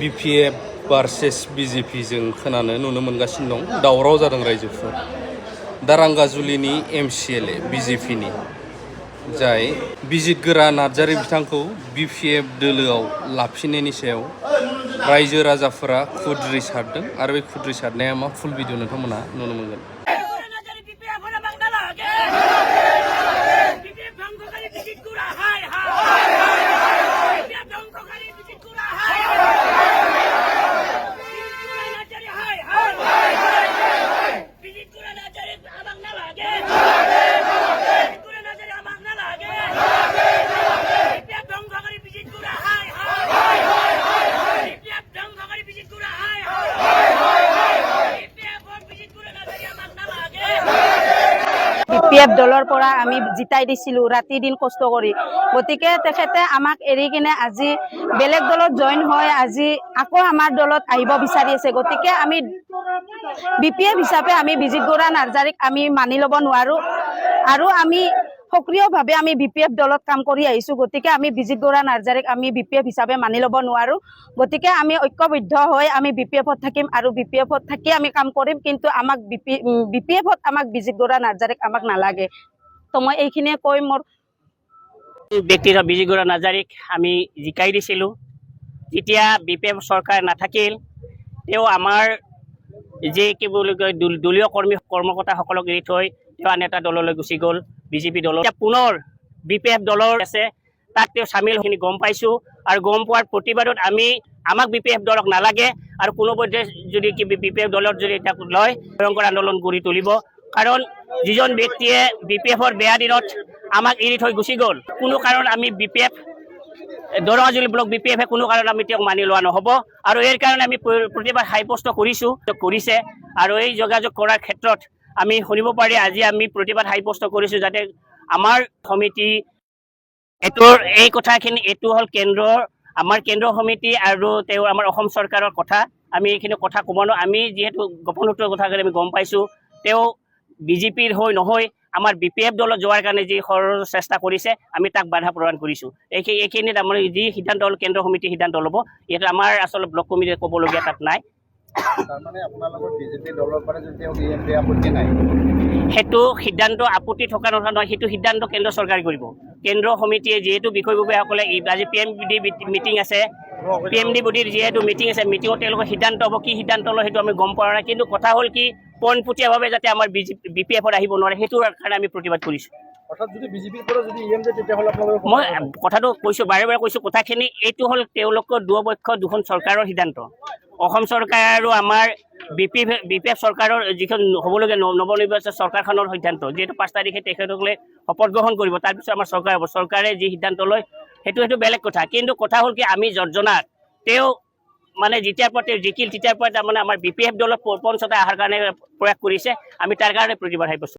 BPF versus BJP जों खोनानो नुनो मोनगासिनो दं दावराव जादों रायजोफोर दारांगाजुलिनि MCLA BJP नि जाय बिजितगोरा नार्जारी बिथांखौ BPF दोलोआव लाफिननायनि सायाव रायजो राजाफोरा खुद्रि सारदों आरो बे खुद्रि सारनाया मा फुल भिडिअ नोंथांमोना नुनो मोनगोन। BPF দলৰ পৰা আমি জিতাই দিছিলো ৰাতি দিন কষ্ট কৰি গতিকে তেখেতে আমাক এৰি কিনে আজি বেলেগ দলত জয়েন হয় আজি আকৌ আমাৰ দলত আহিব বিচাৰি আছে গতিকে আমি BPF হিচাপে আমি বিজিতগৌৰা নাৰ্জাৰীক আমি মানি ল'ব নোৱাৰো আৰু আমি সক্ৰিয়ভাৱে আমি BPF দলত কাম কৰি আহিছো গতিকে আমি বিজিতগৌৰা নাৰ্জাৰীক আমি BPF হিচাপে মানি ল'ব নোৱাৰো গতিকে আমি ঐক্যবদ্ধ হৈ আমি BPFত থাকিম আৰু BPFত থাকি আমি কাম কৰিম কিন্তু আমাক BPFত আমাক বিজিতগৌৰা নাৰ্জাৰীক আমাক নালাগে তো মই এইখিনিয়ে কৈ মোৰ ব্যক্তিগত বিজিতগৌৰা নাৰ্জাৰীক আমি জিকাই দিছিলো যেতিয়া BPF চৰকাৰ নাথাকিল তেওঁ আমাৰ যে কি বুলি কয় দলীয় কৰ্মকৰ্তাসকলক এৰি থৈ তেওঁ আন এটা দললৈ গুচি গ'ল BJP দলৰ পুনৰ BPF দলৰ আছে তাক তেওঁ চামিলখিনি গম পাইছো আৰু গম পোৱাৰ প্ৰতিবাদত আমাক BPF দলক নালাগে আৰু কোনোপধ্যে যদি BPF দলৰ যদি তাক লয় ভয়ংকৰ আন্দোলন কৰি তুলিব কাৰণ যিজন ব্যক্তিয়ে BPFৰ বেয়া দিনত আমাক এৰি থৈ গুচি গ'ল কোনো কাৰণ আমি BPF দৰঙাজুলি ব্লক BPF কোনো কাৰণ আমি তেওঁক মানি লোৱা নহ'ব আৰু এই কাৰণে আমি প্ৰতিবাদ হাইপোষ্ট কৰিছে আৰু এই যোগাযোগ কৰাৰ ক্ষেত্ৰত আমি শুনিব পাৰি আজি আমি প্ৰতিবাদ হাইপোষ্ট কৰিছো যাতে আমাৰ সমিতি এই কথাখিনি এইটো হ'ল আমাৰ কেন্দ্ৰ সমিতি আৰু তেওঁ আমাৰ অসম চৰকাৰৰ কথা আমি এইখিনি কথা ক'ব নোৱাৰো আমি যিহেতু গোপন সূত্ৰৰ কথা আমি গম পাইছো তেওঁ BJPৰ হৈ নহয় আমাৰ BPF দলত যোৱাৰ কাৰণে যি চেষ্টা কৰিছে আমি তাক বাধা প্ৰদান কৰিছো এইখিনিত আমাৰ যি সিদ্ধান্ত হ'ল কেন্দ্ৰ সমিতি সিদ্ধান্ত ল'ব এইটো আমাৰ আচলতে ব্লক কমিটিয়ে ক'বলগীয়া তাত নাই সেইটো সিদ্ধান্ত আপত্তি থকা নহয় সেইটো সিদ্ধান্ত কেন্দ্ৰ চৰকাৰে কৰিব কেন্দ্ৰ সমিতিয়ে যিহেতু বিষয়ববীয়াসকলে আজি PMD মিটিং আছে PMD বডিৰ যিহেতু মিটিং আছে মিটিঙত তেওঁলোকৰ সিদ্ধান্ত হ'ব কি সিদ্ধান্ত লয় সেইটো আমি গম পোৱা নাই কিন্তু কথা হ'ল কি পোনপটীয়াভাৱে যাতে আমাৰ BPFত আহিব নোৱাৰে সেইটো কাৰণে আমি প্ৰতিবাদ কৰিছো মই কথাটো কৈছো বাৰে বাৰে কৈছো কথাখিনি এইটো হ'ল তেওঁলোকৰ দুয়োপক্ষ দুখন চৰকাৰৰ সিদ্ধান্ত অসম চৰকাৰ আৰু আমাৰ BPF চৰকাৰৰ যিখন হ'বলগীয়া নৱনিৰ্বাচিত চৰকাৰখনৰ সিদ্ধান্ত যিহেতু 5 তাৰিখে তেখেতসকলে শপত গ্ৰহণ কৰিব তাৰপিছত আমাৰ চৰকাৰ হ'ব চৰকাৰে যি সিদ্ধান্ত লয় সেইটো বেলেগ কথা কিন্তু কথা হ'ল কি আমি জনাত তেওঁ মানে যেতিয়াৰ পৰা তেওঁ জিকিল তেতিয়াৰ পৰা তাৰমানে আমাৰ BPF দলত পঞ্চতা অহাৰ কাৰণে প্ৰয়াস কৰিছে আমি তাৰ কাৰণে প্ৰতিবাদ হাইপোষ্ট